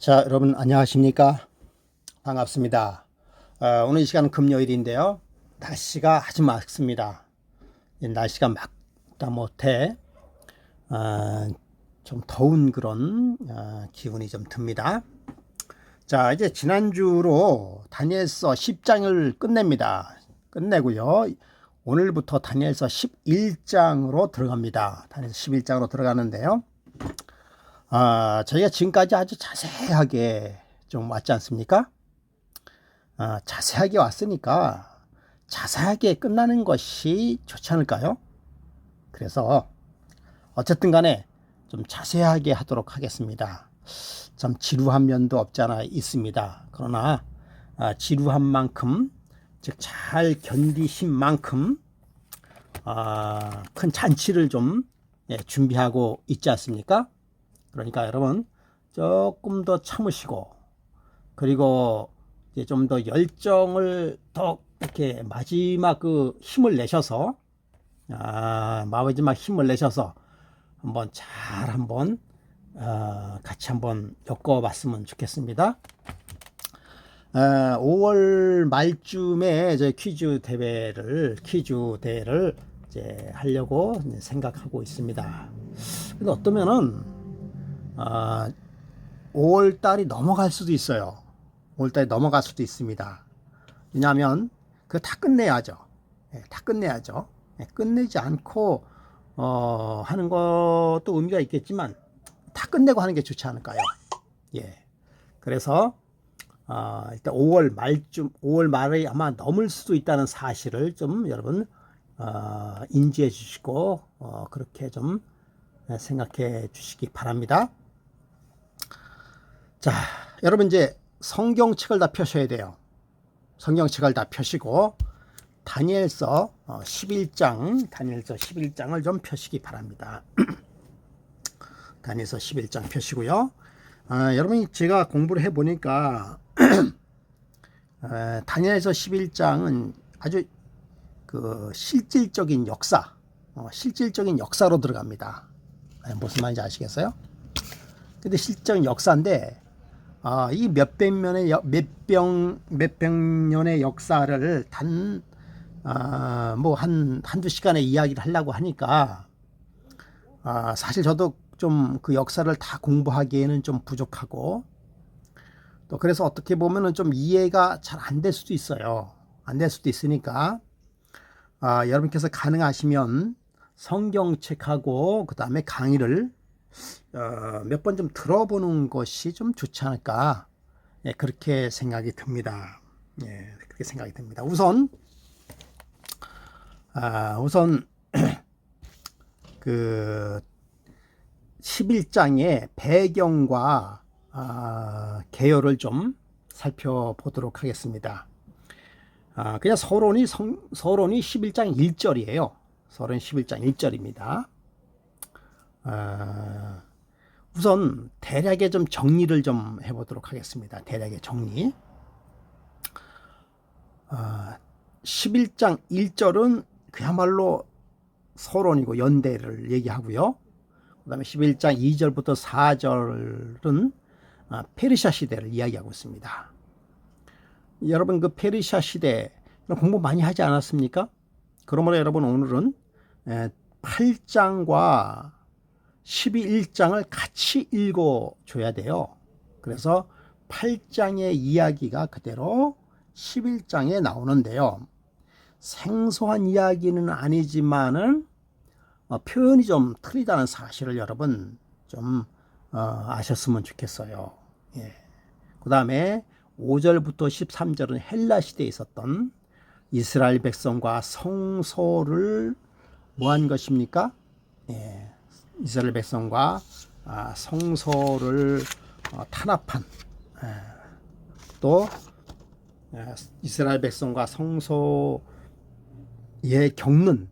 자, 여러분 안녕하십니까? 반갑습니다. 오늘 이 시간은 금요일인데요. 날씨가 아주 맑습니다. 날씨가 맑다 못해 좀 더운 그런 기분이 좀 듭니다. 자, 이제 지난주로 다니엘서 10장을 끝내고요. 오늘부터 다니엘서 11장으로 들어갑니다. 다니엘서 11장으로 들어가는데요. 저희가 지금까지 아주 자세하게 좀 왔지 않습니까? 자세하게 왔으니까 자세하게 끝나는 것이 좋지 않을까요? 그래서 어쨌든 간에 좀 자세하게 하도록 하겠습니다. 좀 지루한 면도 없지 않아 있습니다. 그러나 지루한 만큼, 즉 잘 견디신 만큼 큰 잔치를 좀 준비하고 있지 않습니까? 그러니까 여러분 조금 더 참으시고, 그리고 이제 좀 더 열정을 더 이렇게 마지막 그 힘을 내셔서 마지막 힘을 내셔서 한번 같이 한번 엮어봤으면 좋겠습니다. 5월 말쯤에 저희 퀴즈 대회를 이제 하려고 생각하고 있습니다. 근데 어떠면은 5월 달이 넘어갈 수도 있어요. 5월 달이 넘어갈 수도 있습니다. 왜냐하면 그거 다 끝내야죠. 다 끝내야죠. 끝내지 않고 하는 것도 의미가 있겠지만 다 끝내고 하는 게 좋지 않을까요? 그래서 일단 5월 말에 아마 넘을 수도 있다는 사실을 좀 여러분 인지해 주시고 그렇게 좀 생각해 주시기 바랍니다. 자, 여러분 이제 성경책을 다 펴셔야 돼요. 성경책을 다 펴시고 다니엘서 11장을 좀 펴시기 바랍니다. 다니엘서 11장 펴시고요. 여러분이 제가 공부를 해보니까 다니엘서 11장은 아주 그 실질적인 역사로 들어갑니다. 무슨 말인지 아시겠어요? 근데 실질적인 역사인데 이 몇백 년의 역사를 한두 시간의 이야기를 하려고 하니까 사실 저도 좀 그 역사를 다 공부하기에는 좀 부족하고, 또 그래서 어떻게 보면은 좀 이해가 잘 안 될 수도 있어요. 안 될 수도 있으니까 여러분께서 가능하시면 성경책하고 그 다음에 강의를 몇 번 좀 들어보는 것이 좀 좋지 않을까, 그렇게 생각이 듭니다. 그렇게 생각이 듭니다. 우선 그 11장의 배경과 개요를 좀 살펴보도록 하겠습니다. 그냥 서론이 11장 1절이에요. 서론 11장 1절입니다. 우선 대략의 좀 정리를 좀 해보도록 하겠습니다. 대략의 정리. 11장 1절은 그야말로 서론이고 연대를 얘기하고요. 그 다음에 11장 2절부터 4절은 페르시아 시대를 이야기하고 있습니다. 여러분 그 페르시아 시대 공부 많이 하지 않았습니까? 그러므로 여러분 오늘은 8장과 11장을 같이 읽어줘야 돼요. 그래서 8장의 이야기가 그대로 11장에 나오는데요. 생소한 이야기는 아니지만은 표현이 좀 틀리다는 사실을 여러분 좀 아셨으면 좋겠어요. 그 다음에 5절부터 13절은 헬라 시대에 있었던 이스라엘 백성과 성소를 뭐한 것입니까? 이스라엘 백성과 성소를 탄압한, 또 이스라엘 백성과 성소에 겪는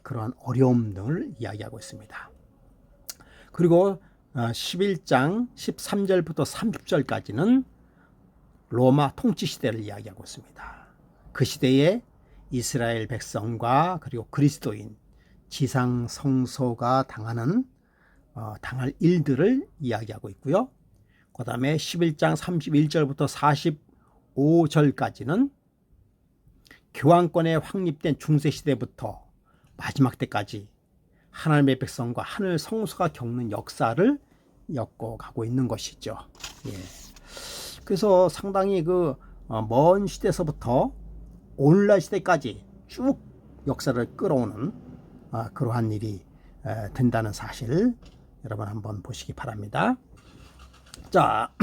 그러한 어려움 등을 이야기하고 있습니다. 그리고 11장 13절부터 30절까지는 로마 통치 시대를 이야기하고 있습니다. 그 시대에 이스라엘 백성과 그리고 그리스도인 지상 성소가 당할 일들을 이야기하고 있고요. 그 다음에 11장 31절부터 45절까지는 교황권에 확립된 중세시대부터 마지막 때까지 하나님의 백성과 하늘 성소가 겪는 역사를 엮어가고 있는 것이죠. 예. 그래서 상당히 먼 시대에서부터 오늘날 시대까지 쭉 역사를 끌어오는 그러한 일이 된다는 사실 여러분 한번 보시기 바랍니다. 자,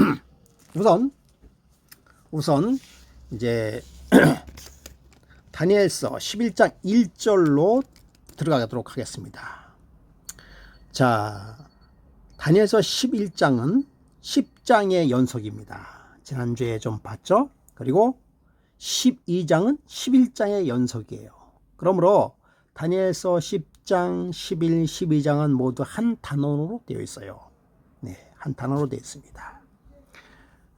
우선 이제 다니엘서 11장 1절로 들어가도록 하겠습니다. 자, 다니엘서 11장은 10장의 연속입니다. 지난주에 좀 봤죠? 그리고 12장은 11장의 연속이에요. 그러므로 다니엘서 10장, 11, 12장은 모두 한 단원으로 되어 있어요. 네, 한 단원으로 되어 있습니다.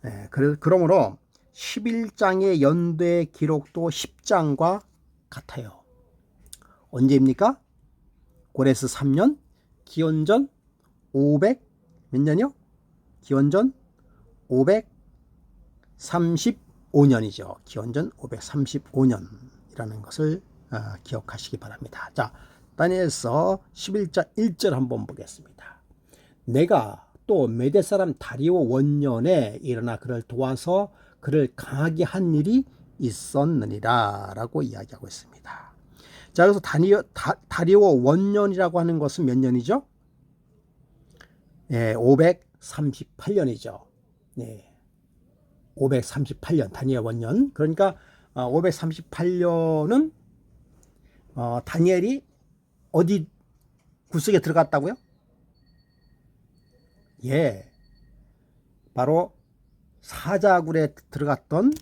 네, 그러므로 11장의 연대 기록도 10장과 같아요. 언제입니까? 고레스 3년, 기원전 500 몇 년이요? 기원전 535년이죠. 기원전 535년이라는 것을 기억하시기 바랍니다. 자, 다니엘서 11장 1절 한번 보겠습니다. 내가 또 메대 사람 다리오 원년에 일어나 그를 도와서 그를 강하게 한 일이 있었느니라 라고 이야기하고 있습니다. 자, 그래서 다리오 원년이라고 하는 것은 몇 년이죠? 예, 538년이죠. 네, 538년 다니엘 원년. 그러니까 538년은 다니엘이 어디 굴속에 들어갔다고요? 예, 바로 사자굴에 들어갔던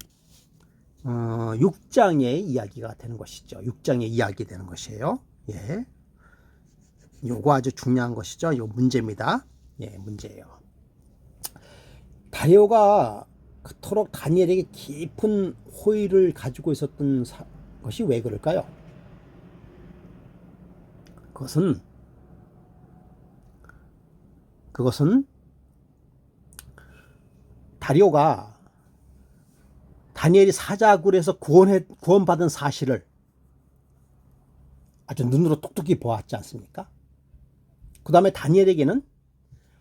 6장의 이야기가 되는 것이죠. 6장의 이야기 되는 것이에요. 예, 요거 아주 중요한 것이죠. 요 문제입니다. 예, 문제예요. 다리오가 그토록 다니엘에게 깊은 호의를 가지고 있었던 것이 왜 그럴까요? 그것은 다리오가 다니엘이 사자굴에서 구원받은 사실을 아주 눈으로 똑똑히 보았지 않습니까? 그 다음에 다니엘에게는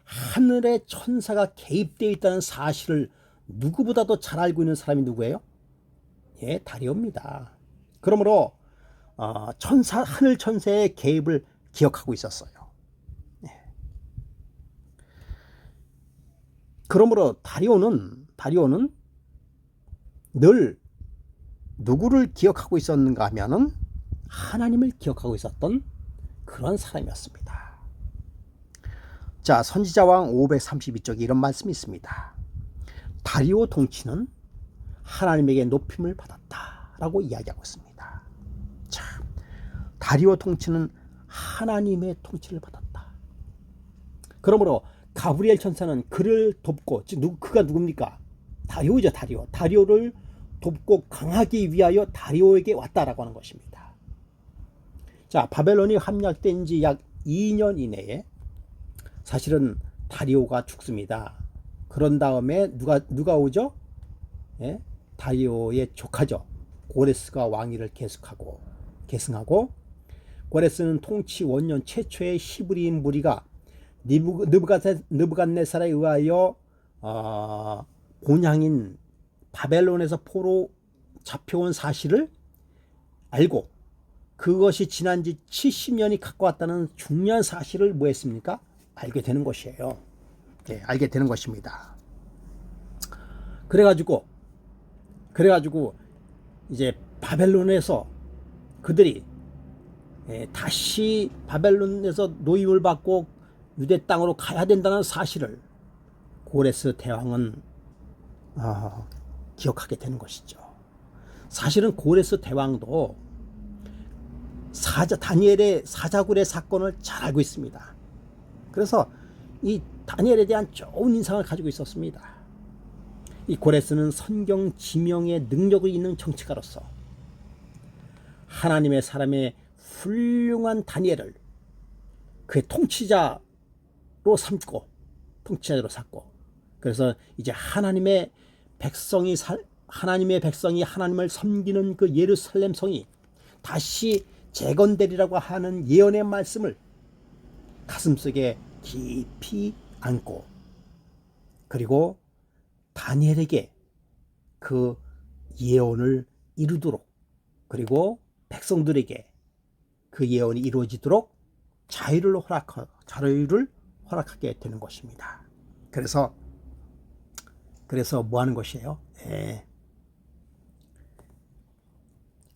하늘의 천사가 개입되어 있다는 사실을 누구보다도 잘 알고 있는 사람이 누구예요? 예, 다리오입니다. 그러므로 하늘 천사의 개입을 기억하고 있었어요. 예. 그러므로 다리오는 늘 누구를 기억하고 있었는가 하면은 하나님을 기억하고 있었던 그런 사람이었습니다. 자, 선지자왕 532쪽에 이런 말씀이 있습니다. 다리오 통치는 하나님에게 높임을 받았다라고 이야기하고 있습니다. 자, 다리오 통치는 하나님의 통치를 받았다. 그러므로 가브리엘 천사는 그를 돕고, 그가 누굽니까? 다리오죠, 다리오. 다리오를 돕고 강하기 위하여 다리오에게 왔다라고 하는 것입니다. 자, 바벨론이 함락된 지 약 2년 이내에 사실은 다리오가 죽습니다. 그런 다음에 누가 오죠? 예? 다리오의 조카죠. 고레스가 왕위를 계승하고 고레스는 통치 원년 최초의 히브리인 무리가 느부갓네살에 의하여 본향인 바벨론에서 포로 잡혀온 사실을 알고 그것이 지난 지 70년이 가까웠다는 중요한 사실을 뭐 했습니까? 알게 되는 것이에요. 네, 알게 되는 것입니다. 그래가지고 이제 바벨론에서 그들이 다시 바벨론에서 노임을 받고 유대 땅으로 가야 된다는 사실을 고레스 대왕은 기억하게 되는 것이죠. 사실은 고레스 대왕도 다니엘의 사자굴의 사건을 잘 알고 있습니다. 그래서 이 다니엘에 대한 좋은 인상을 가지고 있었습니다. 이 고레스는 성경 지명의 능력이 있는 정치가로서 하나님의 사람의 훌륭한 다니엘을 그의 통치자로 삼고 그래서 이제 하나님의 백성이 하나님을 섬기는 그 예루살렘 성이 다시 재건되리라고 하는 예언의 말씀을 가슴속에 깊이 안고, 그리고 다니엘에게 그 예언을 이루도록, 그리고 백성들에게 그 예언이 이루어지도록 자유를 허락하게 되는 것입니다. 그래서 뭐 하는 것이에요?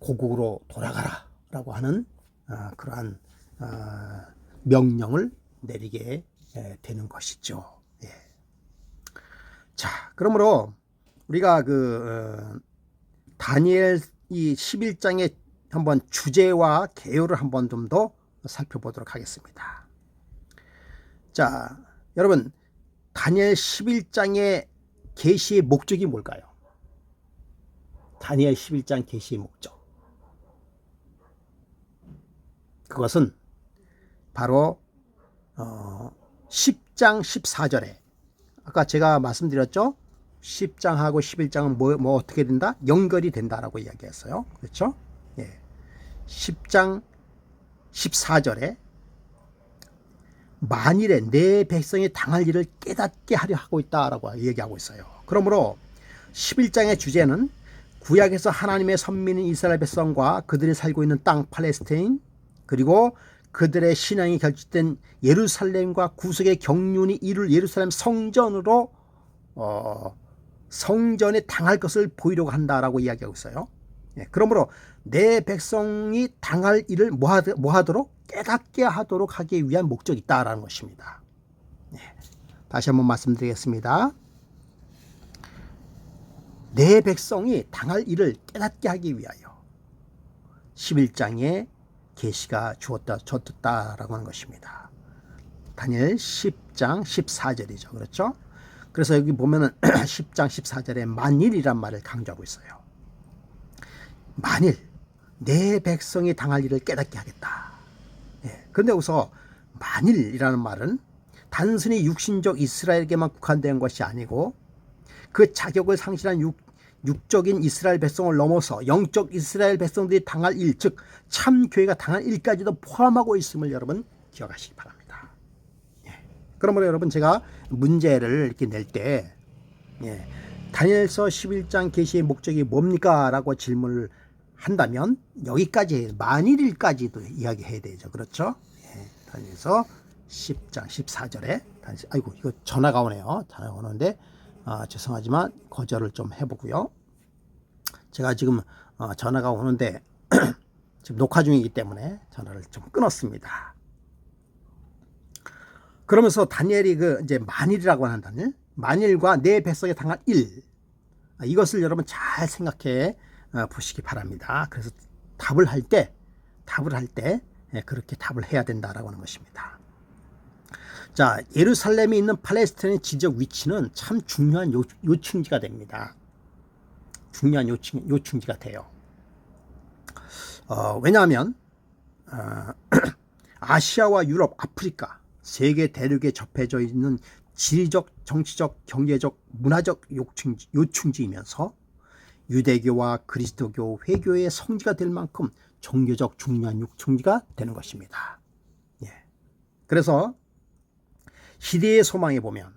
고국으로 돌아가라 라고 하는 그러한 명령을 내리게 되는 것이죠. 자, 그러므로 우리가 다니엘 이 11장의 한번 주제와 개요를 한번 좀 더 살펴보도록 하겠습니다. 자, 여러분, 다니엘 11장의 계시의 목적이 뭘까요? 다니엘 11장 계시의 목적, 그것은 바로 10장 14절에 아까 제가 말씀드렸죠. 10장하고 11장은 뭐 어떻게 된다? 연결이 된다라고 이야기했어요. 그렇죠? 10장 14절에 만일에 내 백성이 당할 일을 깨닫게 하려 하고 있다라고 얘기하고 있어요. 그러므로 11장의 주제는 구약에서 하나님의 선민인 이스라엘 백성과 그들이 살고 있는 땅 팔레스타인, 그리고 그들의 신앙이 결집된 예루살렘과 구속의 경륜이 이룰 예루살렘 성전으로 성전에 당할 것을 보이려고 한다라고 이야기하고 있어요. 그러므로 내 백성이 당할 일을 뭐 하도록? 깨닫게 하도록 하기 위한 목적이 있다라는 것입니다. 다시 한번 말씀드리겠습니다. 내 백성이 당할 일을 깨닫게 하기 위하여 11장에 계시가 주어졌다라고 하는 것입니다. 다니엘 10장 14절이죠. 그렇죠? 그래서 여기 보면은 10장 14절에 만일이란 말을 강조하고 있어요. 만일 내 백성이 당할 일을 깨닫게 하겠다. 그런데 여기서 만일이라는 말은 단순히 육신적 이스라엘에게만 국한된 것이 아니고 그 자격을 상실한 육적인 이스라엘 백성을 넘어서 영적 이스라엘 백성들이 당할 일, 즉 참교회가 당할 일까지도 포함하고 있음을 여러분 기억하시기 바랍니다. 그러므로 여러분, 제가 문제를 이렇게 낼 때 다니엘서 11장 계시의 목적이 뭡니까? 라고 질문을 한다면 여기까지 만일일까지도 이야기해야 되죠. 그렇죠? 다니엘서 10장 14절에 아이고, 이거 전화가 오네요. 전화가 오는데 죄송하지만 거절을 좀 해보고요. 제가 지금 전화가 오는데 지금 녹화 중이기 때문에 전화를 좀 끊었습니다. 그러면서 다니엘이 이제 만일이라고 하는 단일, 만일과 내 백성에 당할 일, 이것을 여러분 잘 생각해 보시기 바랍니다. 그래서 답을 할 때 그렇게 답을 해야 된다라고 하는 것입니다. 자, 예루살렘에 있는 팔레스타인의 지적 위치는 참 중요한 요충지가 됩니다. 중요한 요충지가 돼요. 왜냐하면 아시아와 유럽, 아프리카 세계 대륙에 접해져 있는 지리적, 정치적, 경제적, 문화적 요충지이면서 유대교와 그리스도교, 회교의 성지가 될 만큼 종교적 중요한 요충지가 되는 것입니다. 그래서 시대의 소망에 보면,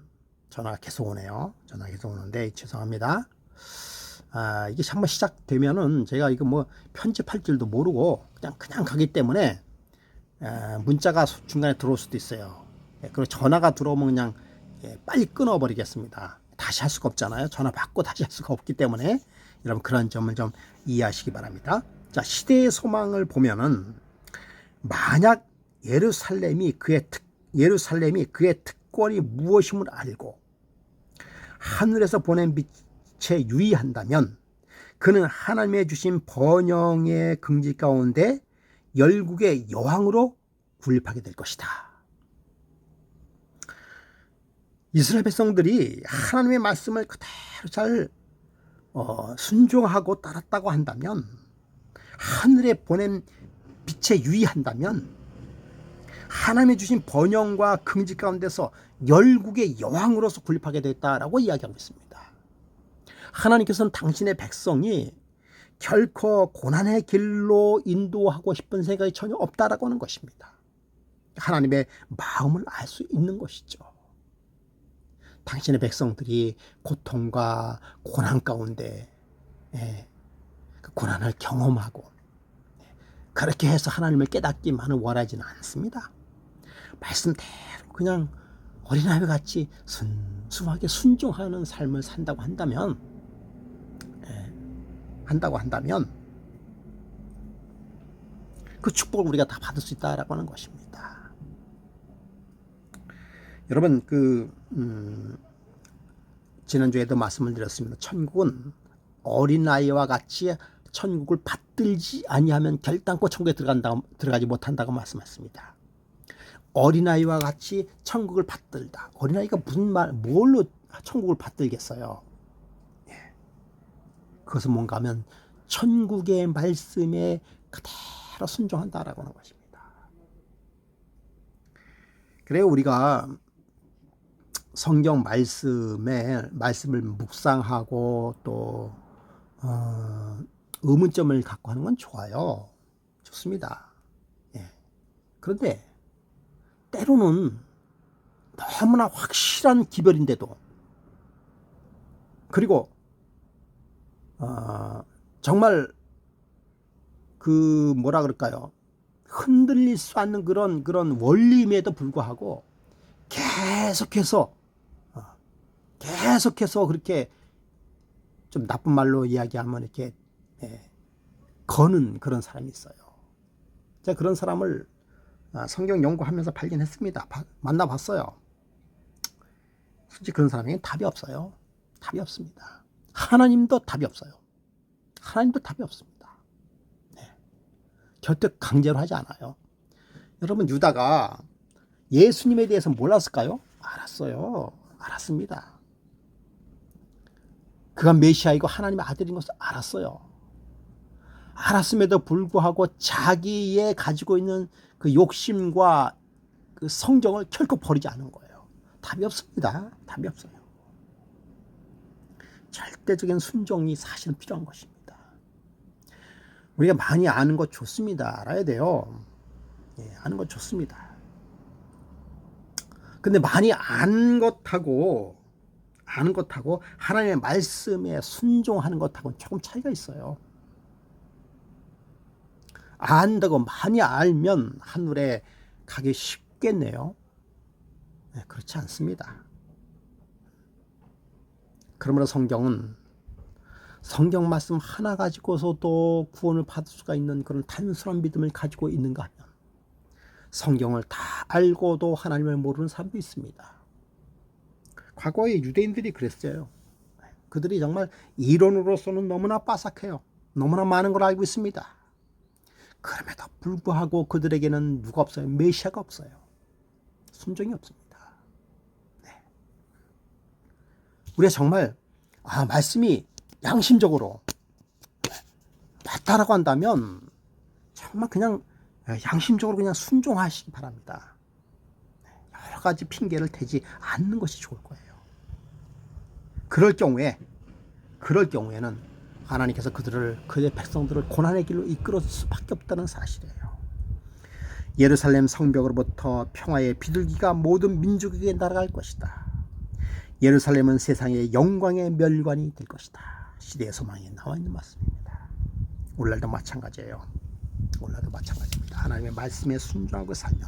전화가 계속 오네요. 전화가 계속 오는데 죄송합니다. 이게 한번 시작되면은 제가 이거 뭐 편집할 줄도 모르고 그냥 가기 때문에 문자가 중간에 들어올 수도 있어요. 그리고 전화가 들어오면 그냥 빨리 끊어버리겠습니다. 다시 할 수가 없잖아요. 전화 받고 다시 할 수가 없기 때문에 여러분 그런 점을 좀 이해하시기 바랍니다. 자, 시대의 소망을 보면은 만약 예루살렘이 그의 특권이 무엇임을 알고 하늘에서 보낸 빛에 유의한다면 그는 하나님의 주신 번영의 긍지 가운데 열국의 여왕으로 군립하게 될 것이다. 이스라엘 백성들이 하나님의 말씀을 그대로 잘 순종하고 따랐다고 한다면, 하늘에 보낸 빛에 유의한다면 하나님의 주신 번영과 긍지 가운데서 열국의 여왕으로서 군립하게 됐다라고 이야기하고 있습니다. 하나님께서는 당신의 백성이 결코 고난의 길로 인도하고 싶은 생각이 전혀 없다라고 하는 것입니다. 하나님의 마음을 알 수 있는 것이죠. 당신의 백성들이 고통과 고난 가운데 그 고난을 경험하고 그렇게 해서 하나님을 깨닫기만은 원하지는 않습니다. 말씀대로 그냥 어린아이 같이 순수하게 순종하는 삶을 산다고 한다면 그 축복을 우리가 다 받을 수 있다라고 하는 것입니다. 여러분 지난주에도 말씀을 드렸습니다. 천국은 어린아이와 같이 천국을 받들지 아니하면 결단코 천국에 들어가지 못한다고 말씀했습니다. 어린아이와 같이 천국을 받들다. 어린아이가 뭘로 천국을 받들겠어요? 그것은 뭔가 하면 천국의 말씀에 그대로 순종한다라고 하는 것입니다. 그래요, 우리가 성경 말씀을 묵상하고 또 의문점을 갖고 하는 건 좋아요. 좋습니다. 그런데 때로는 너무나 확실한 기별인데도 그리고 정말 뭐라 그럴까요? 흔들릴 수 없는 그런 원리임에도 불구하고 계속해서 그렇게 좀 나쁜 말로 이야기하면 이렇게 거는 그런 사람이 있어요. 제가 그런 사람을 성경 연구하면서 발견했습니다. 만나봤어요. 솔직히 그런 사람에게는 답이 없어요. 답이 없습니다. 하나님도 답이 없어요. 하나님도 답이 없습니다. 절대 강제로 하지 않아요. 여러분, 유다가 예수님에 대해서 몰랐을까요? 알았어요. 알았습니다. 그가 메시아이고 하나님의 아들인 것을 알았어요. 알았음에도 불구하고 자기의 가지고 있는 그 욕심과 그 성정을 결코 버리지 않은 거예요. 답이 없습니다. 답이 없어요. 절대적인 순종이 사실은 필요한 것입니다. 우리가 많이 아는 것 좋습니다. 알아야 돼요. 아는 것 좋습니다. 근데 많이 아는 것하고 하나님의 말씀에 순종하는 것하고는 조금 차이가 있어요. 안다고 많이 알면 하늘에 가기 쉽겠네요. 그렇지 않습니다. 그러므로 성경은 성경 말씀 하나 가지고서도 구원을 받을 수가 있는 그런 단순한 믿음을 가지고 있는가 하면 성경을 다 알고도 하나님을 모르는 사람도 있습니다. 과거에 유대인들이 그랬어요. 그들이 정말 이론으로서는 너무나 빠삭해요. 너무나 많은 걸 알고 있습니다. 그럼에도 불구하고 그들에게는 누가 없어요? 메시아가 없어요. 순종이 없습니다. 우리가 정말 말씀이 양심적으로 맞다라고 한다면 정말 그냥 양심적으로 그냥 순종하시기 바랍니다. 여러 가지 핑계를 대지 않는 것이 좋을 거예요. 그럴 경우에는 하나님께서 그의 백성들을 고난의 길로 이끌어 수밖에 없다는 사실이에요. 예루살렘 성벽으로부터 평화의 비둘기가 모든 민족에게 날아갈 것이다. 예루살렘은 세상의 영광의 멸관이 될 것이다. 시대의 소망에 나와 있는 말씀입니다. 오늘날도 마찬가지예요. 하나님의 말씀에 순종하고 살면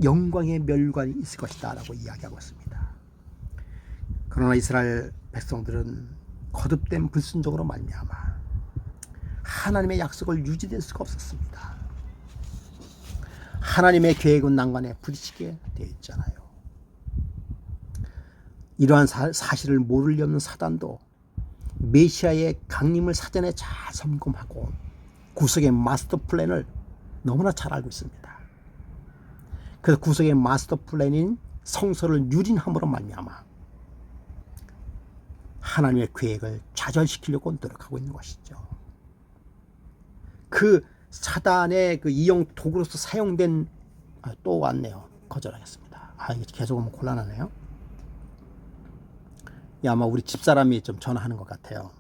영광의 멸관이 있을 것이다 라고 이야기하고 있습니다. 그러나 이스라엘 백성들은 거듭된 불순종으로 말미암아 하나님의 약속을 유지될 수가 없었습니다. 하나님의 계획은 난관에 부딪히게 되어 있잖아요. 이러한 사실을 모를 리 없는 사단도 메시아의 강림을 사전에 잘 점검하고 구속의 마스터 플랜을 너무나 잘 알고 있습니다. 그래서 구속의 마스터 플랜인 성서를 유린함으로 말미암아 하나님의 계획을 좌절시키려고 노력하고 있는 것이죠. 그 사단의 그 이용 도구로서 사용된 또 왔네요. 거절하겠습니다. 이게 계속 오면 곤란하네요. 아마 우리 집사람이 좀 전화하는 것 같아요.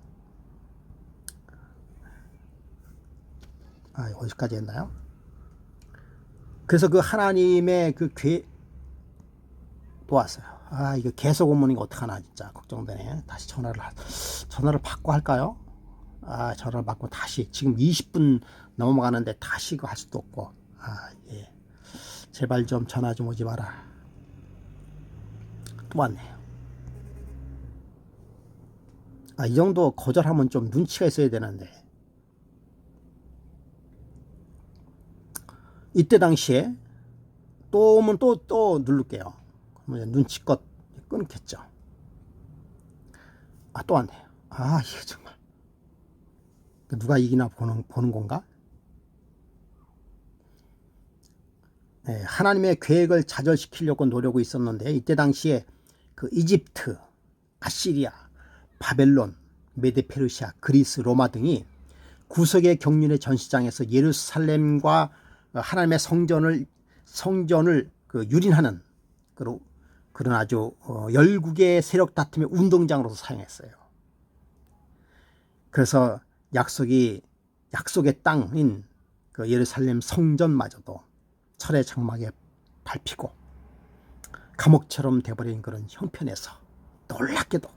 어디까지 했나요? 그래서 그 하나님의 그 또 왔어요. 이거 계속 오면 이거 어떡하나 진짜 걱정되네. 다시 전화를 받고 할까요? 전화를 받고 다시 지금 20분 넘어가는데 다시 이거 할 수도 없고. 예. 제발 좀 전화 좀 오지 마라. 또 왔네요. 이 정도 거절하면 좀 눈치가 있어야 되는데. 이때 당시에 또 오면 또 누를게요. 그러면 눈치껏 끊겠죠. 또 왔네요. 이게 정말. 누가 이기나 보는 건가? 네, 하나님의 계획을 좌절시키려고 노리고 있었는데, 이때 당시에 그 이집트, 아시리아, 바벨론, 메데페르시아, 그리스, 로마 등이 구석의 경륜의 전시장에서 예루살렘과 하나님의 성전을 그 유린하는 그런 아주 열국의 세력 다툼의 운동장으로서 사용했어요. 그래서 약속의 땅인 그 예루살렘 성전마저도 철의 장막에 밟히고 감옥처럼 돼버린 그런 형편에서 놀랍게도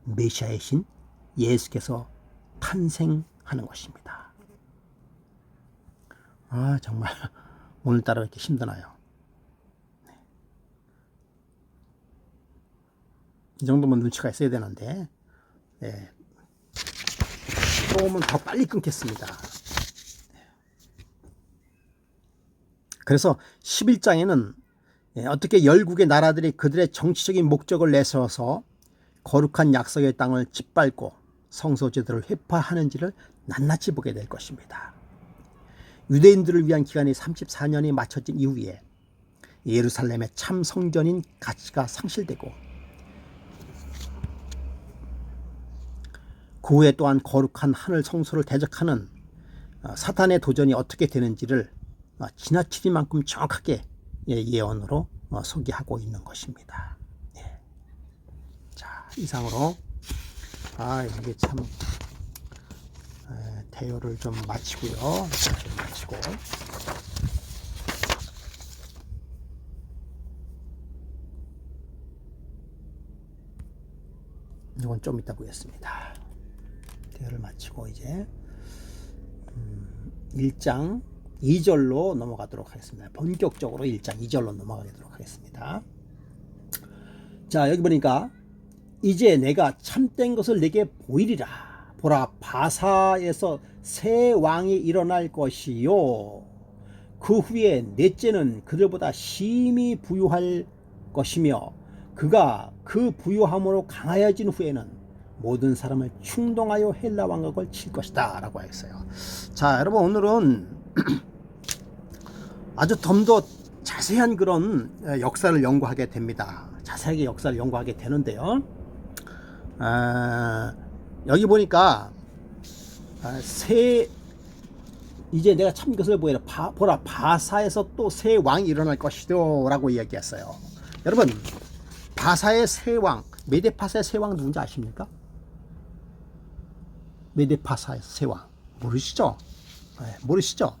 메시아의 신 예수께서 탄생하는 것입니다. 정말 오늘따라 이렇게 힘드나요? 이 정도면 눈치가 있어야 되는데, 네. 또 오면 더 빨리 끊겠습니다. 그래서 11장에는 어떻게 열국의 나라들이 그들의 정치적인 목적을 내세워서 거룩한 약속의 땅을 짓밟고 성소제도를 회파하는지를 낱낱이 보게 될 것입니다. 유대인들을 위한 기간이 34년이 맞춰진 이후에 예루살렘의 참 성전인 가치가 상실되고, 그 후에 또한 거룩한 하늘 성소를 대적하는 사탄의 도전이 어떻게 되는지를 지나치리만큼 정확하게 예언으로 소개하고 있는 것입니다. 자, 이상으로 이게 참 대요를 좀 마치고요. 이건 좀 이따 보겠습니다. 대요를 마치고 이제 1장 2절로 넘어가도록 하겠습니다. 본격적으로 1장 2절로 넘어가도록 하겠습니다. 자, 여기 보니까 이제 내가 참된 것을 내게 보이리라. 보라, 바사에서 새 왕이 일어날 것이요, 그 후에 넷째는 그들보다 심히 부유할 것이며 그가 그 부유함으로 강하여진 후에는 모든 사람을 충동하여 헬라 왕국을 칠 것이다 라고 했어요. 자, 여러분, 오늘은 아주 좀 더 자세한 그런 역사를 연구하게 됩니다. 자세하게 역사를 연구하게 되는데요. 여기 보니까 이제 내가 참 것을 보라, 바사에서 또 새 왕이 일어날 것이요 라고 이야기했어요. 여러분, 바사의 새 왕, 메데파사의 새 왕 누군지 아십니까? 메데파사의 새 왕 모르시죠? 모르시죠?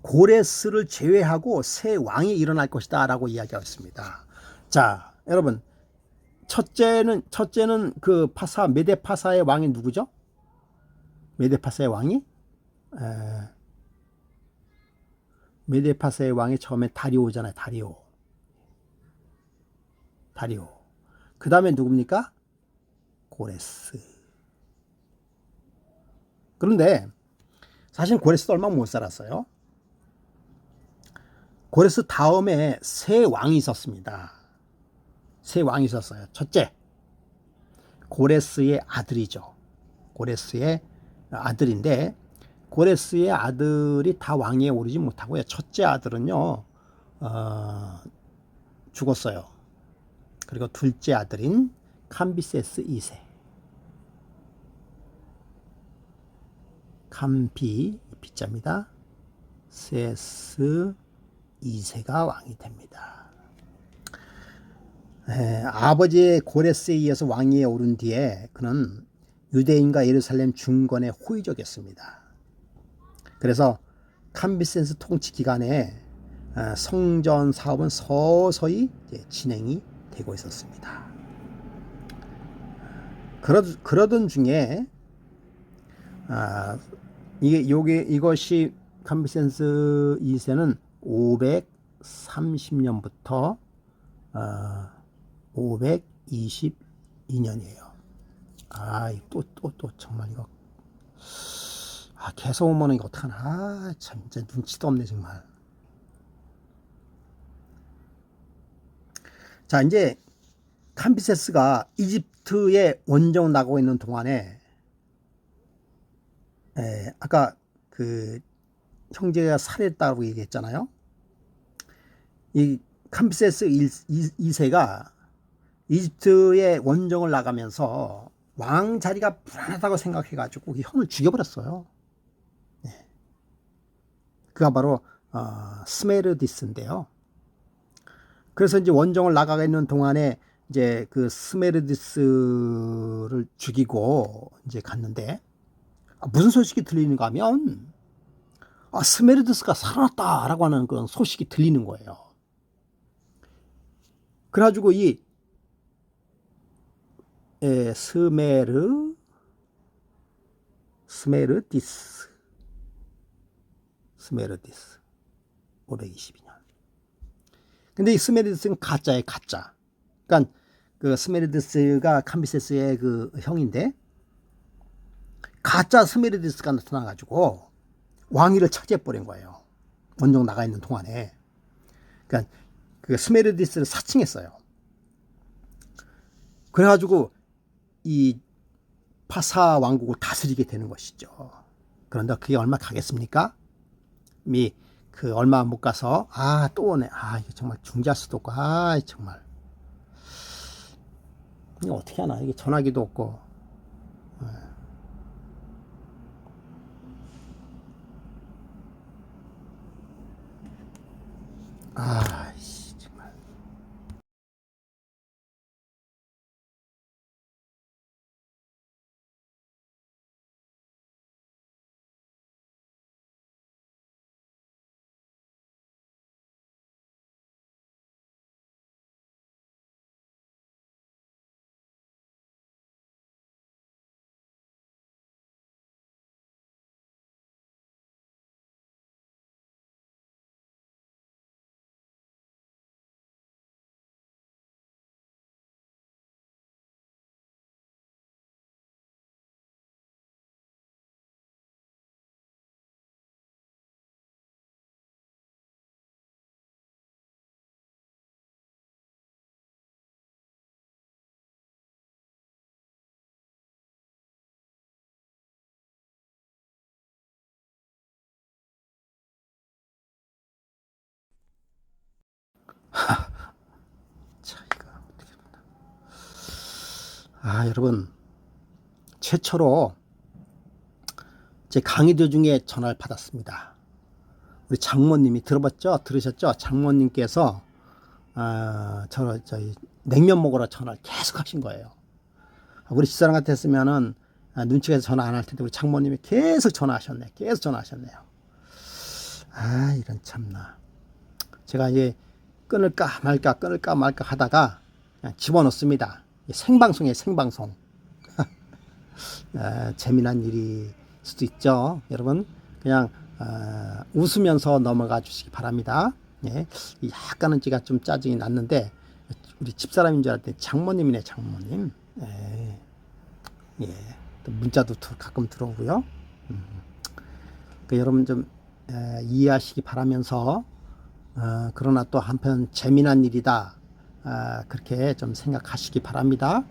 고레스를 제외하고 새 왕이 일어날 것이다 라고 이야기하였습니다. 자, 여러분, 첫째는 그 메데파사의 왕이 누구죠? 메데파사의 왕이 메데파사의 왕이 처음에 다리오잖아요. 다리오. 그 다음에 누굽니까? 고레스. 그런데 사실 고레스도 얼마 못 살았어요. 고레스 다음에 새 왕이 있었습니다. 새 왕이 있었어요. 첫째, 고레스의 아들이죠. 고레스의 아들인데, 고레스의 아들이 다 왕위에 오르지 못하고요. 첫째 아들은요, 죽었어요. 그리고 둘째 아들인 캄비세스 2세. 캄비 비자입니다. 세스 2세가 왕이 됩니다. 아버지의 고레스에 이어서 왕위에 오른 뒤에 그는 유대인과 예루살렘 중건의 호위적이었습니다. 그래서 캄비세스 통치 기간에 성전 사업은 서서히 진행이 되고 있었습니다. 그러던 중에 이것이 캄비세스 2세는 530년부터 522년이에요. 또 정말 이거 계속 오면 이거 어떡하나. 참 진짜 눈치도 없네 정말. 자, 이제 캄비세스가 이집트에 원정 나가고 있는 동안에 아까 그 형제가 살해했다고 얘기했잖아요. 이 캄비세스 2세가 이집트에 원정을 나가면서 왕 자리가 불안하다고 생각해가지고 형을 죽여버렸어요. 그가 바로 스메르디스인데요. 그래서 이제 원정을 나가고 있는 동안에 이제 그 스메르디스를 죽이고 이제 갔는데 무슨 소식이 들리는가 하면 스메르디스가 살아났다라고 하는 그런 소식이 들리는 거예요. 그래가지고 이 스메르디스 522년. 근데 이 스메르디스는 가짜예요, 가짜. 그러니까 그 스메르디스가 캄비세스의 그 형인데 가짜 스메르디스가 나타나가지고 왕위를 차지해버린 거예요. 원정 나가 있는 동안에. 그러니까 그 스메르디스를 사칭했어요. 그래가지고 이 파사 왕국을 다스리게 되는 것이죠. 그런데 그게 얼마 가겠습니까? 그 얼마 못 가서 또 오네. 이게 정말 중지할 수도 없고 정말 이거 어떻게 하나. 이게 전화기도 없고. 정말. 자, 이거 어떻게 보나. 여러분, 최초로 제 강의도 중에 전화를 받았습니다. 우리 장모님이 들으셨죠? 장모님께서 저희 냉면 먹으러 전화를 계속 하신 거예요. 우리 집사람 같았으면은 눈치가 해서 전화 안 할 텐데 우리 장모님이 계속 전화하셨네. 계속 전화하셨네요. 이런 참나. 제가 이제 끊을까 말까 하다가 그냥 집어넣습니다. 생방송이에요, 생방송. 재미난 일일 수도 있죠. 여러분, 그냥 웃으면서 넘어가 주시기 바랍니다. 약간은 제가 좀 짜증이 났는데 우리 집사람인 줄 알았더니 장모님이네, 장모님. 또 문자도 가끔 들어오고요. 여러분 좀 이해하시기 바라면서 그러나 또 한편 재미난 일이다, 그렇게 좀 생각하시기 바랍니다.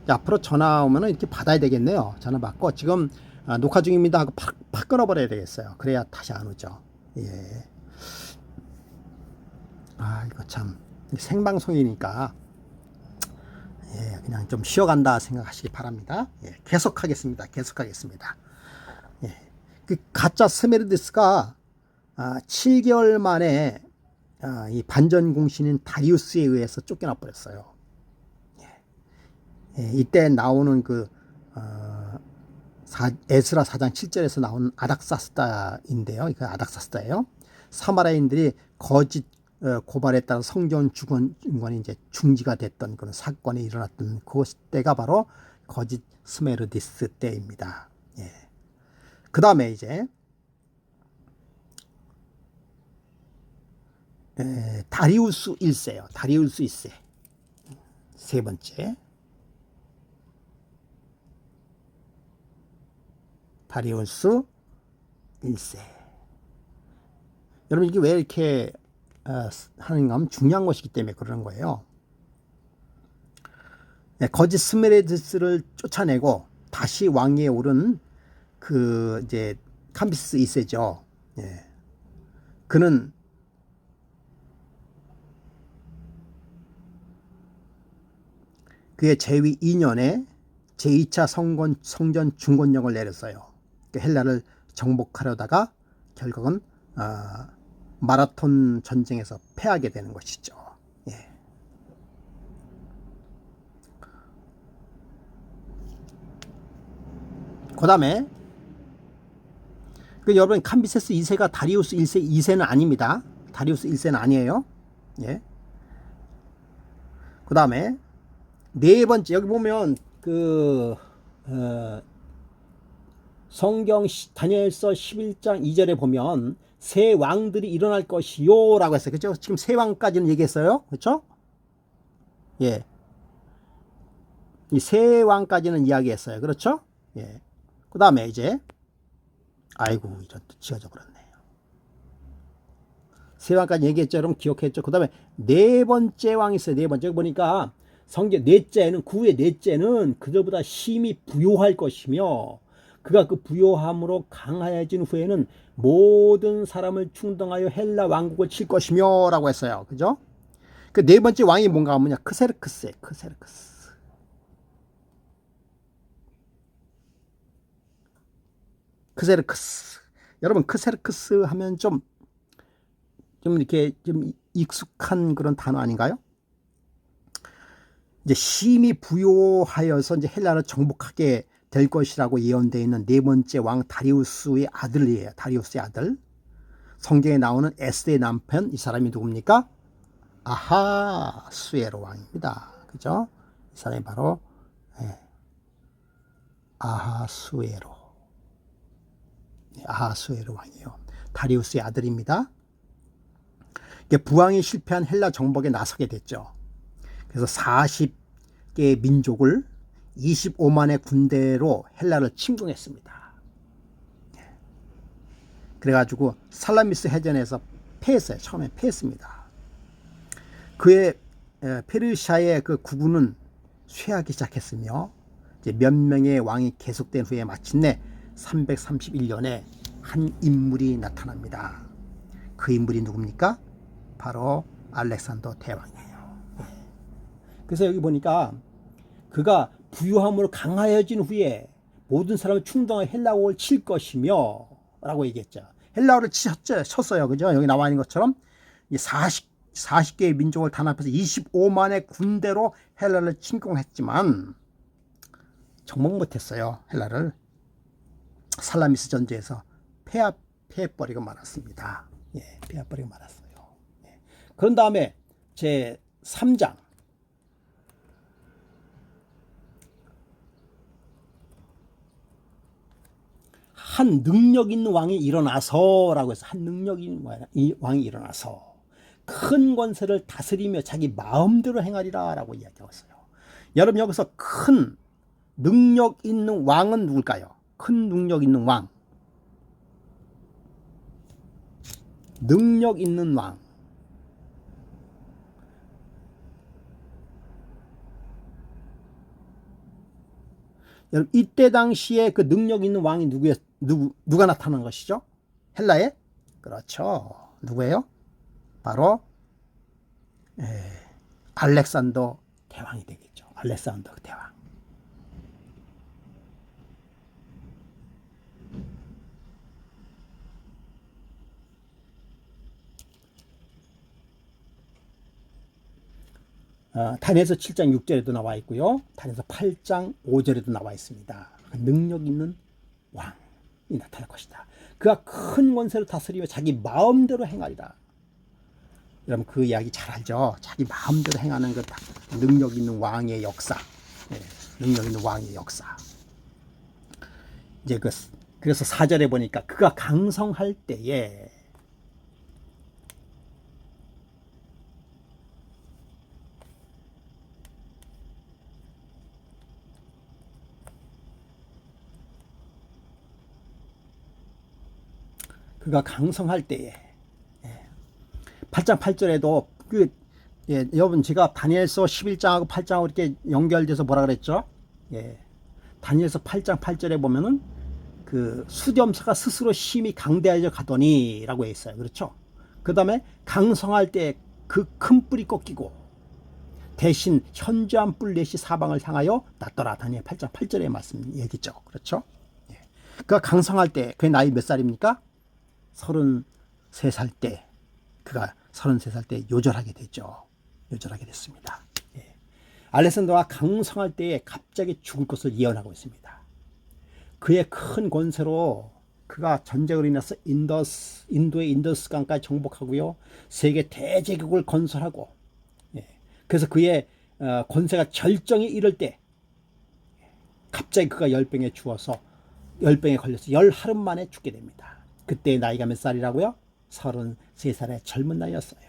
앞으로 전화 오면은 이렇게 받아야 되겠네요. 전화 받고 지금 녹화 중입니다 하고 팍 끊어버려야 되겠어요. 그래야 다시 안 오죠. 이거 참 생방송이니까 그냥 좀 쉬어간다 생각하시기 바랍니다. 계속하겠습니다. 그 가짜 스메르디스가 7개월 만에 이 반전 공신인 다리우스에 의해서 쫓겨나 버렸어요. 이때 나오는 그 에스라 4장 7절에서 나온 아닥사스다인데요. 이거 아닥사스다예요. 사마라인들이 거짓 고발에 따라 성전 주권이 이제 중지가 됐던 그런 사건이 일어났던 그 때가 바로 거짓 스메르디스 때입니다. 예. 그 다음에 이제 다리우스 1세요. 다리우스 1세. 세 번째. 다리우스 1세. 여러분 이게 왜 이렇게 하는가 하면 중요한 것이기 때문에 그러는 거예요. 거짓 스메르디스를 쫓아내고 다시 왕위에 오른 그 이제 캄비스 2세죠. 예. 그는 그의 재위 2년에 제2차 성전 중건령을 내렸어요. 헬라를 정복하려다가 결국은 마라톤 전쟁에서 패하게 되는 것이죠. 예. 그 다음에 여러분 캄비세스 2세가 다리우스 1세 2세는 아닙니다. 다리우스 1세는 아니에요. 예. 그 다음에 네 번째 여기 보면 성경 다니엘서 11장 2절에 보면 새 왕들이 일어날 것이요 라고 했어요. 그렇죠? 지금 새 왕까지는 얘기했어요. 그렇죠? 예. 이 새 왕까지는 이야기했어요. 그렇죠? 예. 그 다음에 이제 아이고 이런 또 지어져 버렸네요. 새 왕까지 얘기했죠. 여러분 기억했죠? 그 다음에 네 번째 왕이 있어요. 네 번째 보니까 성경 넷째는 그 후에 넷째는 그들보다 심히 부요할 것이며 그가 그 부요함으로 강하여진 후에는 모든 사람을 충동하여 헬라 왕국을 칠 것이며 라고 했어요. 그죠? 그 네 번째 왕이 뭔가 하면요. 크세르크스예요. 크세르크스. 크세르크스. 여러분 크세르크스 하면 좀 이렇게 좀 익숙한 그런 단어 아닌가요? 이제 심히 부요하여서 이제 헬라를 정복하게 될 것이라고 예언되어 있는 네 번째 왕 다리우스의 아들이에요. 다리우스의 아들. 성경에 나오는 에스더의 남편, 이 사람이 누굽니까? 아하수에로 왕입니다. 그죠? 이 사람이 바로 아하수에로 왕이에요. 다리우스의 아들입니다. 부왕이 실패한 헬라 정복에 나서게 됐죠. 그래서 40개의 민족을 25만의 군대로 헬라를 침공했습니다. 그래가지고 살라미스 해전에서 패했어요. 처음에 패했습니다. 그의 페르시아의 그 국군은 쇠하기 시작했으며 이제 몇 명의 왕이 계속된 후에 마침내 331년에 한 인물이 나타납니다. 그 인물이 누굽니까? 바로 알렉산더 대왕이에요. 그래서 여기 보니까 그가 부유함으로 강하여진 후에 모든 사람을 충동하여 헬라국을 칠 것이며 라고 얘기했죠. 헬라어를 쳤어요. 그죠? 여기 나와 있는 것처럼 40개의 민족을 단합해서 25만의 군대로 헬라를 침공했지만 정복 못했어요. 헬라를. 살라미스 전쟁에서 패해버리고 말았습니다. 예, 패해버리고 말았어요. 예. 그런 다음에 제 3장 한 능력 있는 왕이 일어나서라고 해서 한 능력 있는 왕이 일어나서 큰 권세를 다스리며 자기 마음대로 행하리라 라고 이야기하고 있어요. 여러분 여기서 큰 능력 있는 왕은 누굴까요? 큰 능력 있는 왕. 능력 있는 왕. 여러분 이때 당시에 그 능력 있는 왕이 누가 나타난 것이죠? 헬라에? 그렇죠. 누구예요? 바로 알렉산더 대왕이 되겠죠. 알렉산더 대왕. 다니엘서 7장 6절에도 나와 있고요. 다니엘서 8장 5절에도 나와 있습니다. 능력 있는 왕이 나타날 것이다. 그가 큰 권세를 다스리며 자기 마음대로 행하리라. 여러분 그 이야기 잘 알죠? 자기 마음대로 행하는 그 능력 있는 왕의 역사. 네, 능력 있는 왕의 역사. 이제 그래서 4절에 보니까 그가 강성할 때에 그가 강성할 때에 8장 8절에도 여러분 제가 다니엘서 11장하고 8장하고 이렇게 연결돼서 뭐라 그랬죠? 다니엘서 8장 8절에 보면은 그 수렴사가 스스로 심히 강대하여 가더니 라고 했어요. 그렇죠? 그 다음에 강성할 때 그 큰 뿔이 꺾이고 대신 현저한 뿔 넷이 사방을 향하여 났더라. 다니엘 8장 8절의 말씀 얘기죠. 그렇죠? 그가 강성할 때 그의 나이 몇 살입니까? 33살 때 그가 33살 때 요절하게 됐죠. 요절하게 됐습니다. 알렉산더가 강성할 때에 갑자기 죽을 것을 예언하고 있습니다. 그의 큰 권세로 그가 전쟁으로 인해서 인도의 인더스 강까지 정복하고요. 세계 대제국을 건설하고 그래서 그의 권세가 절정에 이를 때 갑자기 그가 열병에 죽어서 열병에 걸려서 10하루 만에 죽게 됩니다. 그때 나이가 몇 살이라고요? 33살의 젊은 나이였어요.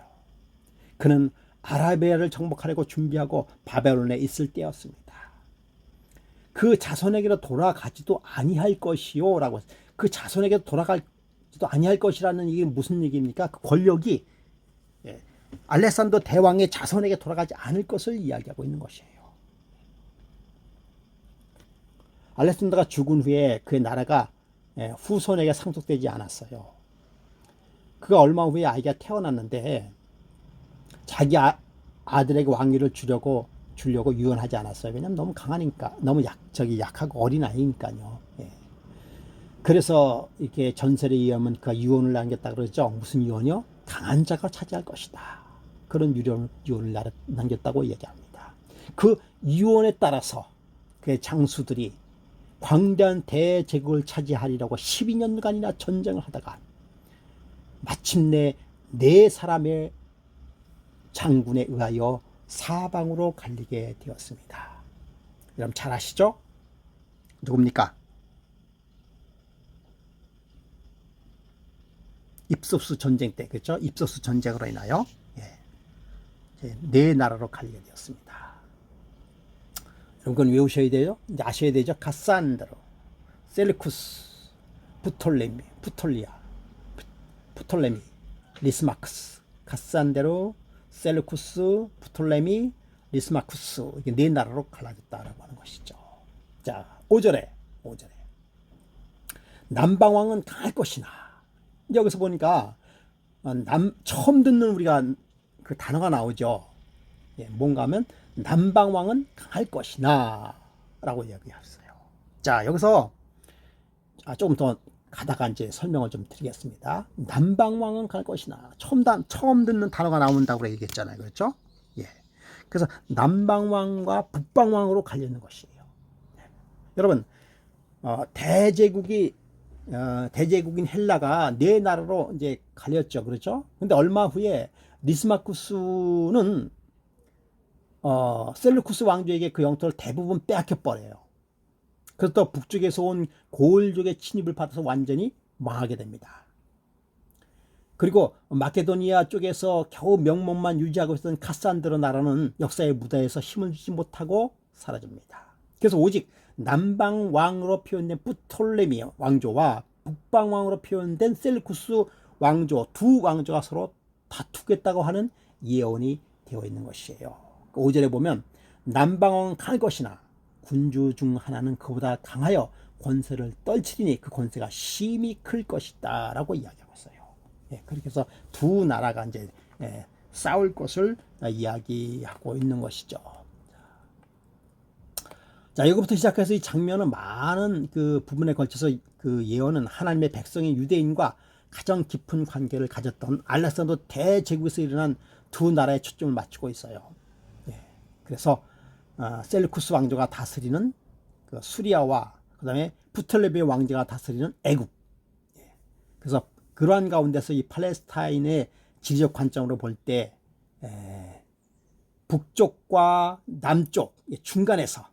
그는 아라비아를 정복하려고 준비하고 바벨론에 있을 때였습니다. 그 자손에게로 돌아가지도 아니할 것이요 라고 그 자손에게로 돌아가지도 아니할 것이라는 이게 무슨 얘기입니까? 그 권력이 알렉산더 대왕의 자손에게 돌아가지 않을 것을 이야기하고 있는 것이에요. 알렉산더가 죽은 후에 그의 나라가 후손에게 상속되지 않았어요. 그가 얼마 후에 아이가 태어났는데 자기 아들에게 왕위를 주려고 유언하지 않았어요. 왜냐하면 너무 강하니까, 너무 약하고 어린 아이니까요. 그래서 이렇게 전설에 의하면 그가 유언을 남겼다 그러죠. 무슨 유언이요? 강한 자가 차지할 것이다. 그런 유언을 남겼다고 얘기합니다. 그 유언에 따라서 그의 장수들이 광대한 대제국을 차지하리라고 12년간이나 전쟁을 하다가 마침내 4사람의 장군에 의하여 사방으로 갈리게 되었습니다. 여러분 잘 아시죠? 누굽니까? 입소스 전쟁 때, 그렇죠? 입소스 전쟁으로 인하여 4나라로 갈리게 되었습니다. 이건 외우셔야 돼요. 이제 아셔야 되죠. 카산드로, 셀루쿠스, 프톨레미, 리스마크스, 카산데로, 셀루쿠스, 프톨레미, 리스마쿠스, 이게 4나라로 갈라졌다라고 하는 것이죠. 자, 5절에 남방왕은 강할 것이나, 여기서 보니까 처음 듣는 우리가 그 단어가 나오죠. 뭔가 하면 남방왕은 강할 것이나 라고 이야기했어요. 자, 여기서 조금 더 가다가 이제 설명을 좀 드리겠습니다. 남방왕은 강할 것이나, 처음 듣는 단어가 나온다고 얘기했잖아요. 그렇죠? 그래서 남방왕과 북방왕으로 갈리는 것이에요. 여러분, 대제국인 헬라가 4나라로 이제 갈렸죠. 그렇죠? 근데 얼마 후에 리스마쿠스는 셀루쿠스 왕조에게 그 영토를 대부분 빼앗겨 버려요. 그래서 또 북쪽에서 온 고을족의 침입을 받아서 완전히 망하게 됩니다. 그리고 마케도니아 쪽에서 겨우 명목만 유지하고 있었던 카산드로 나라는 역사의 무대에서 힘을 주지 못하고 사라집니다. 그래서 오직 남방 왕으로 표현된 프톨레미 왕조와 북방 왕으로 표현된 셀루쿠스 왕조, 두 왕조가 서로 다투겠다고 하는 예언이 되어 있는 것이에요. 5절에 보면 남방 왕은 강할 것이나 군주 중 하나는 그보다 강하여 권세를 떨치리니 그 권세가 심히 클 것이다 라고 이야기하고 있어요. 그렇게 해서 두 나라가 이제 싸울 것을 이야기하고 있는 것이죠. 자, 여기부터 시작해서 이 장면은 많은 그 부분에 걸쳐서 그 예언은 하나님의 백성인 유대인과 가장 깊은 관계를 가졌던 알렉산더 대제국에서 일어난 두 나라의 초점을 맞추고 있어요. 그래서 셀루쿠스 왕조가 다스리는 그 수리아와 그다음에 프톨레미 왕조가 다스리는 애굽. 그래서 그러한 가운데서 이 팔레스타인의 지리적 관점으로 볼 때 북쪽과 남쪽 중간에서,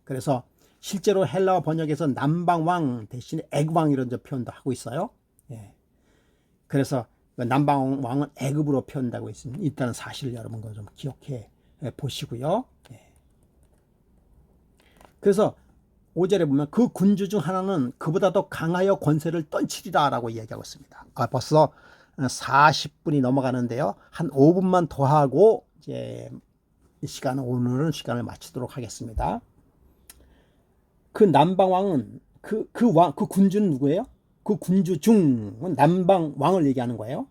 그래서 실제로 헬라어 번역에서 남방왕 대신에 애굽왕 이런 표현도 하고 있어요. 그래서 남방왕은 애굽으로 표현되고 있다는 사실을 여러분 좀 기억해 보시고요. 그래서 5절에 보면 그 군주 중 하나는 그보다 더 강하여 권세를 떨치리라 라고 이야기하고 있습니다. 벌써 40분이 넘어가는데요. 한 5분만 더 하고 이제 오늘은 시간을 마치도록 하겠습니다. 그 남방왕은 그 군주는 누구예요? 그 군주 중은 남방왕을 얘기하는 거예요.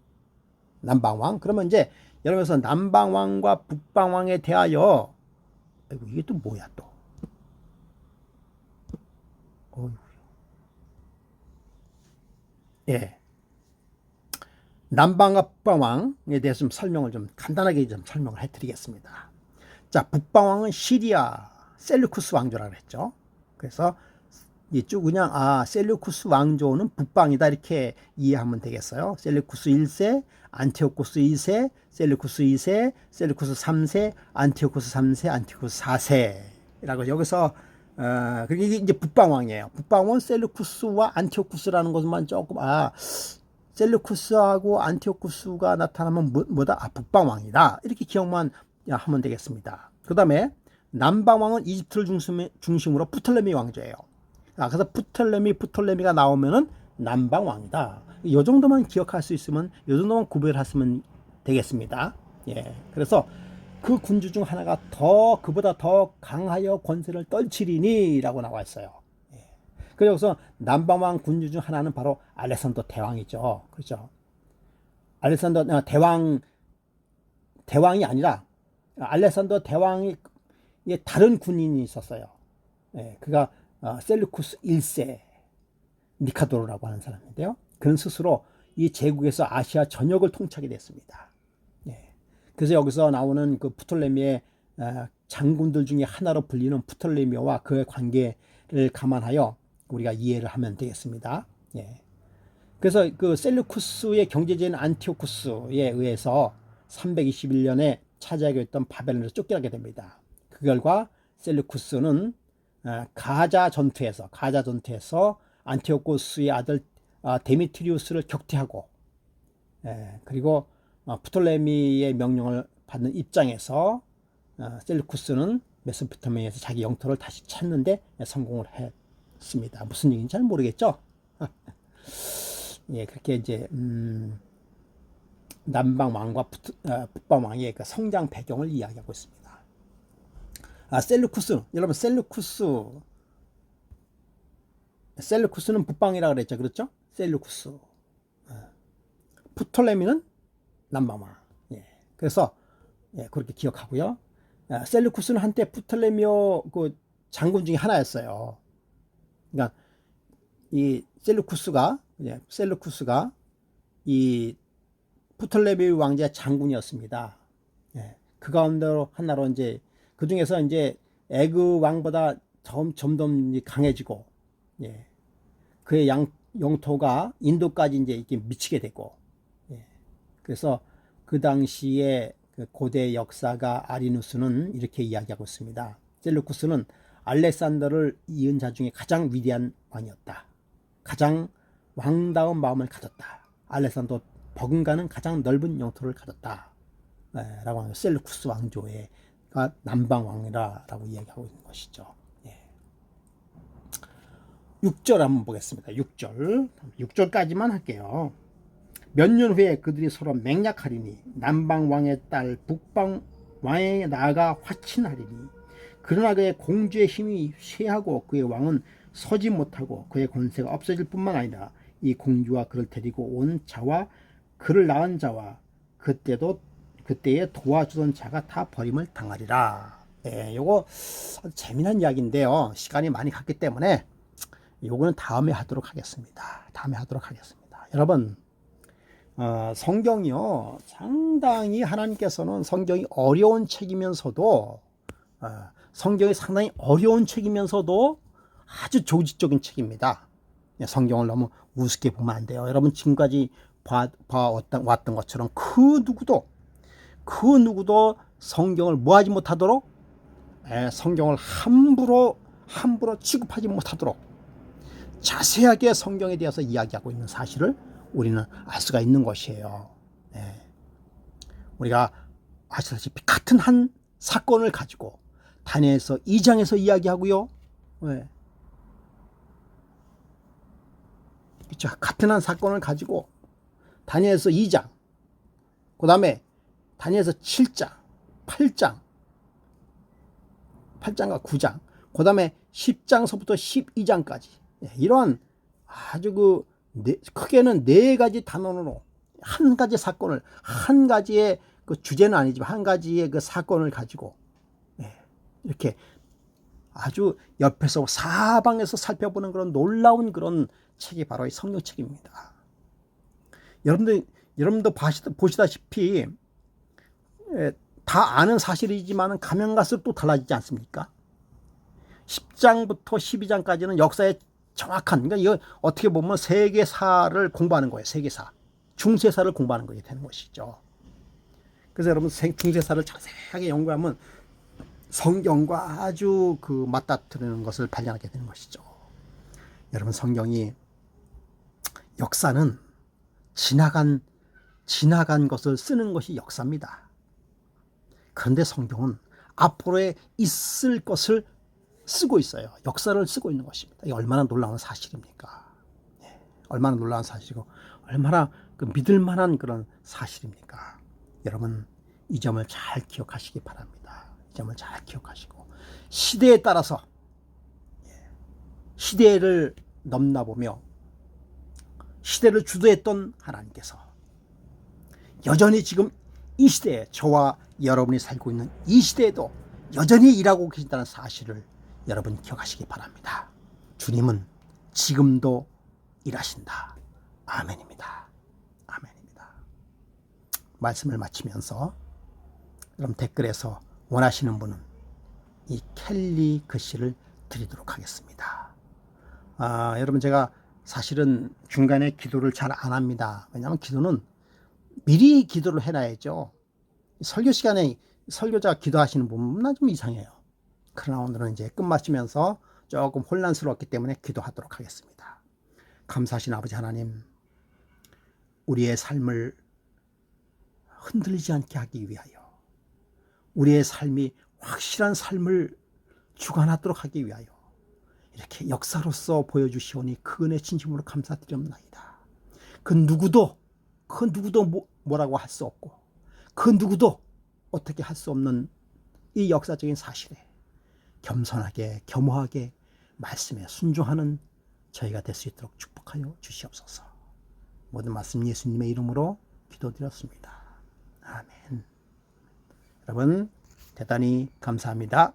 남방왕. 그러면 이제 여러분께서 남방왕과 북방왕에 대하여, 아이고, 이게 또 뭐야 또? 남방과 북방왕에 대해서 좀 설명을 좀 간단하게 좀 설명을 해드리겠습니다. 자, 북방왕은 시리아 셀루쿠스 왕조라고 했죠. 그래서 이쪽 그냥 셀루쿠스 왕조는 북방이다 이렇게 이해하면 되겠어요. 셀루쿠스 1세, 안티오코스 2세, 셀루쿠스 2세, 셀루쿠스 3세, 안티오코스 3세, 안티오코스 4세라고 여기서 그게 이제 북방왕이에요. 북방왕은 셀루쿠스와 안티오쿠스라는 것만 조금 셀루쿠스하고 안티오쿠스가 나타나면 뭐다? 북방왕이다. 이렇게 기억만 하면 되겠습니다. 그 다음에 남방왕은 이집트를 중심으로 프톨레미 왕조예요. 그래서 프톨레미가 나오면은 남방왕이다. 이 정도만 기억할 수 있으면, 이 정도만 구별하시면 되겠습니다. 그래서 그 군주 중 하나가 그보다 더 강하여 권세를 떨치리니 라고 나와 있어요. 그래서 남방왕 군주 중 하나는 바로 알렉산더 대왕이죠. 그렇죠? 알렉산더 대왕이 아니라 알렉산더 대왕이 다른 군인이 있었어요. 그가 셀루쿠스 1세 니카도르라고 하는 사람인데요. 그는 스스로 이 제국에서 아시아 전역을 통치하게 됐습니다. 그래서 여기서 나오는 그 프톨레미의 장군들 중에 하나로 불리는 프톨레미와 그의 관계를 감안하여 우리가 이해를 하면 되겠습니다. 그래서 그 셀루쿠스의 경제제인 안티오쿠스에 의해서 321년에 차지하게 됐던 바벨론에서 쫓겨나게 됩니다. 그 결과 셀루쿠스는 가자 전투에서 안티오코스의 아들 데미트리우스를 격퇴하고, 그리고 프톨레미의 명령을 받는 입장에서 셀루쿠스는 메소포타미아에서 자기 영토를 다시 찾는데 성공을 했습니다. 무슨 얘기인지 잘 모르겠죠? 그렇게 이제 남방 왕과 북방 왕의 그 성장 배경을 이야기하고 있습니다. 셀루쿠스, 여러분 셀루쿠스는 북방이라고 그랬죠, 그렇죠? 셀루쿠스. 프톨레미는 남방왕. 그래서 그렇게 기억하고요. 셀루쿠스는 한때 프톨레미오 그 장군 중에 하나였어요. 그러니까 이 셀루쿠스가 이 프톨레미 왕제의 장군이었습니다. 그 가운데로 하나로 이제 그 중에서 이제 애굽 왕보다 점점 강해지고, 그의 영토가 인도까지 이제 이렇게 미치게 되고, 그래서 그 당시에 그 고대 역사가 아리누스는 이렇게 이야기하고 있습니다. 셀루쿠스는 알렉산더를 이은 자 중에 가장 위대한 왕이었다. 가장 왕다운 마음을 가졌다. 알렉산더 버금가는 가장 넓은 영토를 가졌다. 라고 하는 셀루쿠스 왕조의 남방왕이라고 이야기하고 있는 것이죠. 6절 한번 보겠습니다. 6절까지만 할게요. 몇 년 후에 그들이 서로 맹약하리니 남방왕의 딸 북방왕에 나아가 화친하리니 그러나 그의 공주의 힘이 쇠하고 그의 왕은 서지 못하고 그의 권세가 없어질 뿐만 아니라 이 공주와 그를 데리고 온 자와 그를 낳은 자와 그때에 도와주던 자가 다 버림을 당하리라. 요거 아주 재미난 이야기인데요. 시간이 많이 갔기 때문에 요거는 다음에 하도록 하겠습니다. 여러분, 성경이요, 상당히 하나님께서는 성경이 어려운 책이면서도 성경이 상당히 어려운 책이면서도 아주 조직적인 책입니다. 성경을 너무 우습게 보면 안 돼요. 여러분 지금까지 왔던 것처럼 그 누구도 성경을 뭐하지 못하도록, 성경을 함부로 취급하지 못하도록 자세하게 성경에 대해서 이야기하고 있는 사실을 우리는 알 수가 있는 것이에요. 우리가 아시다시피 같은 한 사건을 가지고 다니엘서 2장에서 이야기하고요. 그렇죠. 같은 한 사건을 가지고 다니엘서 2장, 그 다음에 다니엘서 7장, 8장과 9장, 그 다음에 10장서부터 12장까지 이런 아주 크게는 4가지 단원으로 한 가지 사건을, 한 가지의 그 주제는 아니지만 한 가지의 그 사건을 가지고 이렇게 아주 옆에서 사방에서 살펴보는 그런 놀라운 그런 책이 바로 이 성경책입니다. 여러분도 보시다시피 다 아는 사실이지만 가면 갈수록 또 달라지지 않습니까? 10장부터 12장까지는 역사의 정확한, 그러니까 이거 어떻게 보면 세계사를 공부하는 거예요. 세계사, 중세사를 공부하는 거게 되는 것이죠. 그래서 여러분 중세사를 자세하게 연구하면 성경과 아주 맞닥뜨리는 것을 발견하게 되는 것이죠. 여러분 성경이, 역사는 지나간 것을 쓰는 것이 역사입니다. 그런데 성경은 앞으로에 있을 것을 쓰고 있어요. 역사를 쓰고 있는 것입니다. 이게 얼마나 놀라운 사실입니까? 얼마나 놀라운 사실이고 얼마나 믿을 만한 그런 사실입니까? 여러분 이 점을 잘 기억하시기 바랍니다. 이 점을 잘 기억하시고 시대에 따라서 시대를 넘나보며 시대를 주도했던 하나님께서 여전히 지금 이 시대에, 저와 여러분이 살고 있는 이 시대에도 여전히 일하고 계신다는 사실을 여러분 기억하시기 바랍니다. 주님은 지금도 일하신다. 아멘입니다. 아멘입니다. 말씀을 마치면서 그럼 댓글에서 원하시는 분은 이 켈리 글씨를 드리도록 하겠습니다. 여러분 제가 사실은 중간에 기도를 잘 안 합니다. 왜냐하면 기도는 미리 기도를 해놔야죠. 설교 시간에 설교자 기도하시는 분은 좀 이상해요. 그러나 오늘은 이제 끝마치면서 조금 혼란스러웠기 때문에 기도하도록 하겠습니다. 감사하신 아버지 하나님, 우리의 삶을 흔들리지 않게 하기 위하여, 우리의 삶이 확실한 삶을 주관하도록 하기 위하여 이렇게 역사로서 보여주시오니 그 은혜 진심으로 감사드립니다. 그 누구도 뭐라고 할 수 없고 그 누구도 어떻게 할 수 없는 이 역사적인 사실에 겸손하게 겸허하게 말씀에 순종하는 저희가 될 수 있도록 축복하여 주시옵소서. 모든 말씀 예수님의 이름으로 기도드렸습니다. 아멘. 여러분 대단히 감사합니다.